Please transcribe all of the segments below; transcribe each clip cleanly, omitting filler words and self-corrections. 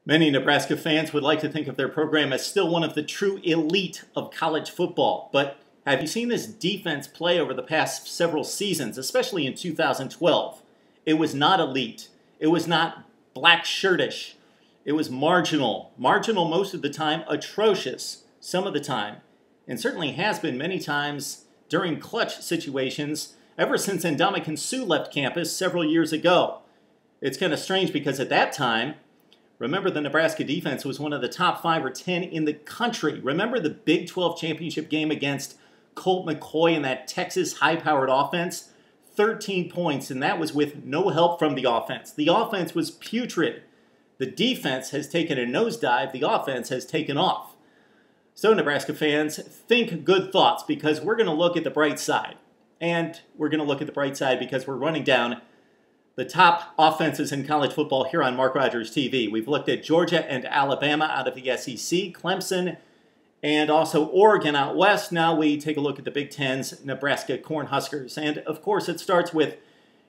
Many Nebraska fans would like to think of their program as still one of the true elite of college football. But have you seen this defense play over the past several seasons, especially in 2012? It was not elite. It was not black shirtish. It was marginal. Marginal most of the time, atrocious some of the time. And certainly has been many times during clutch situations ever since Ndamukong Suh left campus several years ago. It's kind of strange because at that time, remember, the Nebraska defense was one of the top 5 or 10 in the country. Remember the Big 12 championship game against Colt McCoy and that Texas high-powered offense? 13 points, and that was with no help from the offense. The offense was putrid. The defense has taken a nosedive. The offense has taken off. So, Nebraska fans, think good thoughts because we're going to look at the bright side. And we're going to look at the bright side because we're running down the top offenses in college football here on Mark Rogers TV. We've looked at Georgia and Alabama out of the SEC, Clemson, and also Oregon out west. Now we take a look at the Big Ten's Nebraska Cornhuskers. And, of course, it starts with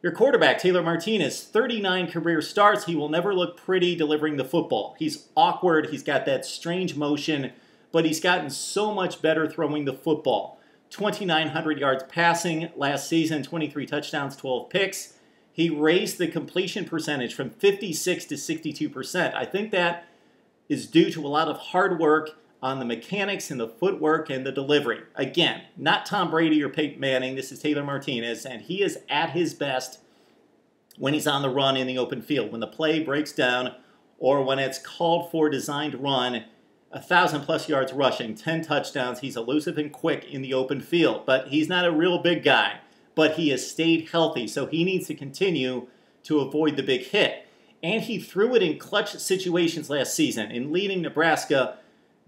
your quarterback, Taylor Martinez. 39 career starts. He will never look pretty delivering the football. He's awkward. He's got that strange motion, but he's gotten so much better throwing the football. 2,900 yards passing last season, 23 touchdowns, 12 picks. He raised the completion percentage from 56 to 62%. I think that is due to a lot of hard work on the mechanics and the footwork and the delivery. Again, not Tom Brady or Peyton Manning. This is Taylor Martinez, and he is at his best when he's on the run in the open field. When the play breaks down or when it's called for designed run, 1,000-plus yards rushing, 10 touchdowns. He's elusive and quick in the open field, but he's not a real big guy. But he has stayed healthy, so he needs to continue to avoid the big hit. And he threw it in clutch situations last season in leading Nebraska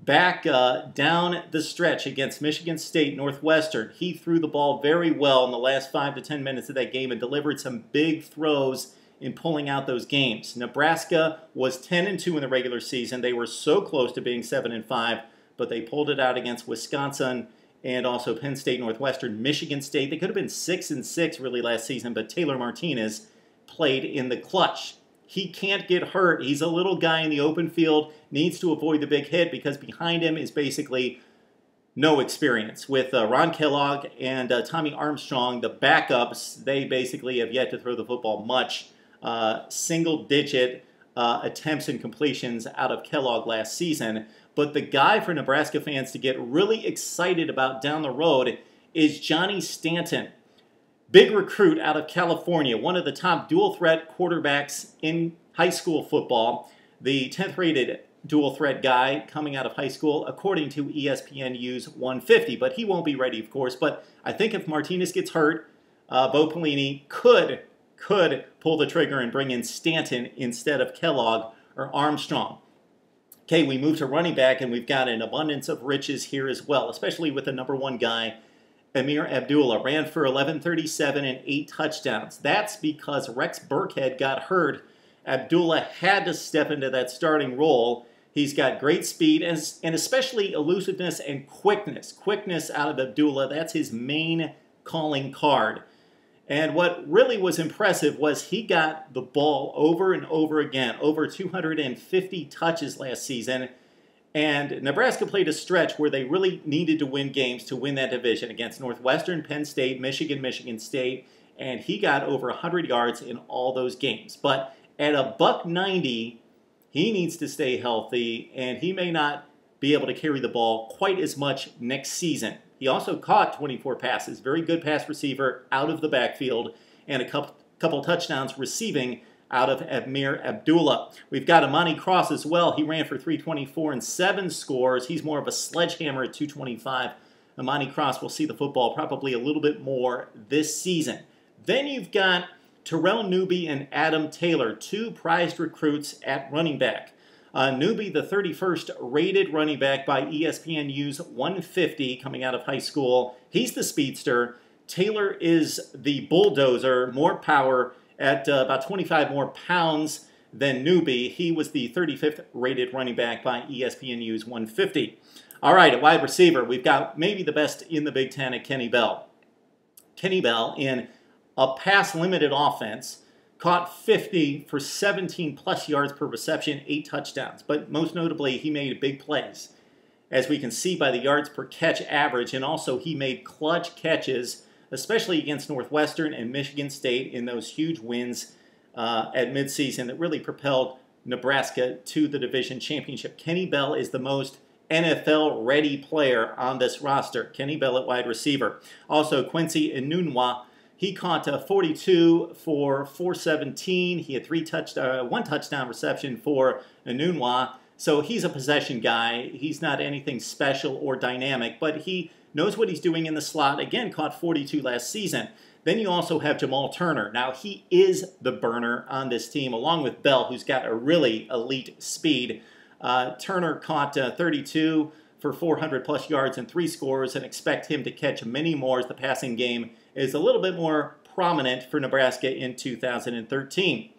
back down the stretch against Michigan State Northwestern. He threw the ball very well in the last 5 to 10 minutes of that game and delivered some big throws in pulling out those games. Nebraska was 10-2 in the regular season. They were so close to being 7-5, but they pulled it out against Wisconsin and also Penn State, Northwestern, Michigan State. They could have been 6-6 really last season, but Taylor Martinez played in the clutch. He can't get hurt. He's a little guy in the open field, needs to avoid the big hit because behind him is basically no experience. With Ron Kellogg and Tommy Armstrong, the backups, they basically have yet to throw the football much. Single-digit attempts and completions out of Kellogg last season. But the guy for Nebraska fans to get really excited about down the road is Johnny Stanton. Big recruit out of California, one of the top dual-threat quarterbacks in high school football. The 10th-rated dual-threat guy coming out of high school, according to ESPNU's 150. But he won't be ready, of course. But I think if Martinez gets hurt, Bo Pelini could pull the trigger and bring in Stanton instead of Kellogg or Armstrong. Okay, we move to running back, and we've got an abundance of riches here as well, especially with the number 1 guy, Ameer Abdullah. Ran for 1,137 and 8 touchdowns. That's because Rex Burkhead got hurt. Abdullah had to step into that starting role. He's got great speed and especially elusiveness and quickness. Quickness out of Abdullah, that's his main calling card. And what really was impressive was he got the ball over and over again, over 250 touches last season. And Nebraska played a stretch where they really needed to win games to win that division against Northwestern, Penn State, Michigan State, and he got over 100 yards in all those games. But at $190, he needs to stay healthy, and he may not be able to carry the ball quite as much next season. He also caught 24 passes, very good pass receiver out of the backfield, and a couple touchdowns receiving out of Ameer Abdullah. We've got Amani Cross as well. He ran for 324 and 7 scores. He's more of a sledgehammer at 225. Amani Cross will see the football probably a little bit more this season. Then you've got Terrell Newby and Adam Taylor, 2 prized recruits at running back. Newby, the 31st rated running back by ESPNU's 150 coming out of high school. He's the speedster. Taylor is the bulldozer, more power at about 25 more pounds than Newby. He was the 35th rated running back by ESPNU's 150. All right, at wide receiver, we've got maybe the best in the Big Ten at Kenny Bell. Kenny Bell, in a pass-limited offense, caught 50 for 17 plus yards per reception, 8 touchdowns. But most notably, he made big plays, as we can see by the yards per catch average, and also he made clutch catches, especially against Northwestern and Michigan State in those huge wins at midseason that really propelled Nebraska to the division championship. Kenny Bell is the most NFL-ready player on this roster. Kenny Bell at wide receiver. Also, Quincy Enunwa, he caught 42 for 417. He had one touchdown reception for Enunwa. So he's a possession guy. He's not anything special or dynamic, but he knows what he's doing in the slot. Again, caught 42 last season. Then you also have Jamal Turner. Now, he is the burner on this team, along with Bell, who's got a really elite speed. Turner caught 32 for 400-plus yards and 3 scores, and expect him to catch many more as the passing game is a little bit more prominent for Nebraska in 2013.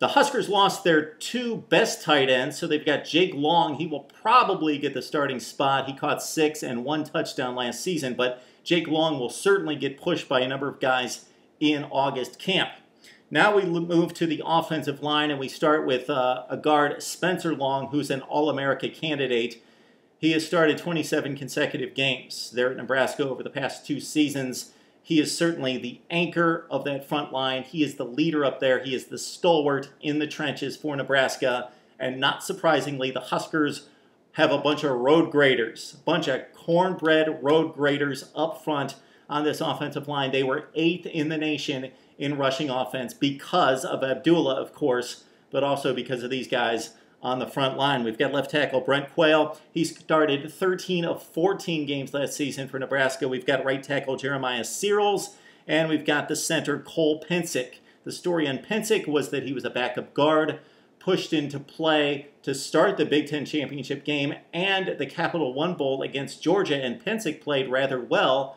The Huskers lost their 2 best tight ends, so they've got Jake Long. He will probably get the starting spot. He caught 6 and 1 touchdown last season, but Jake Long will certainly get pushed by a number of guys in August camp. Now we move to the offensive line, and we start with a guard, Spencer Long, who's an All-America candidate. He has started 27 consecutive games there at Nebraska over the past 2 seasons. He is certainly the anchor of that front line. He is the leader up there. He is the stalwart in the trenches for Nebraska. And not surprisingly, the Huskers have a bunch of road graders, a bunch of cornbread road graders up front on this offensive line. They were 8th in the nation in rushing offense because of Abdullah, of course, but also because of these guys on the front line. We've got left tackle Brent Quayle. He started 13 of 14 games last season for Nebraska. We've got right tackle Jeremiah Searles, and we've got the center Cole Pensick. The story on Pensick was that he was a backup guard, pushed into play to start the Big Ten championship game and the Capital One Bowl against Georgia, and Pensick played rather well,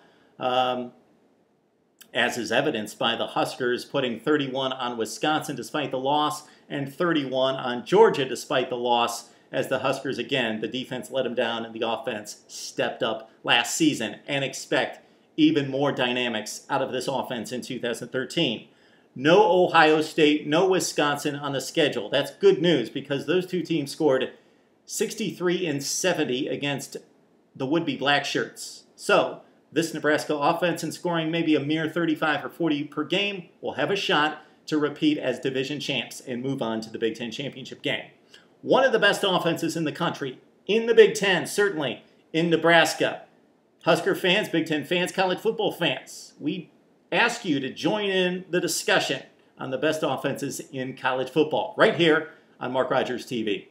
as is evidenced by the Huskers putting 31 on Wisconsin despite the loss and 31 on Georgia despite the loss, as the Huskers, again, the defense let them down and the offense stepped up last season, and expect even more dynamics out of this offense in 2013. No Ohio State, no Wisconsin on the schedule. That's good news because those 2 teams scored 63 and 70 against the would-be Black Shirts. So this Nebraska offense and scoring maybe a mere 35 or 40 per game will have a shot to repeat as division champs and move on to the Big Ten championship game. One of the best offenses in the country, in the Big Ten, certainly in Nebraska. Husker fans, Big Ten fans, college football fans, we ask you to join in the discussion on the best offenses in college football right here on Mark Rogers TV.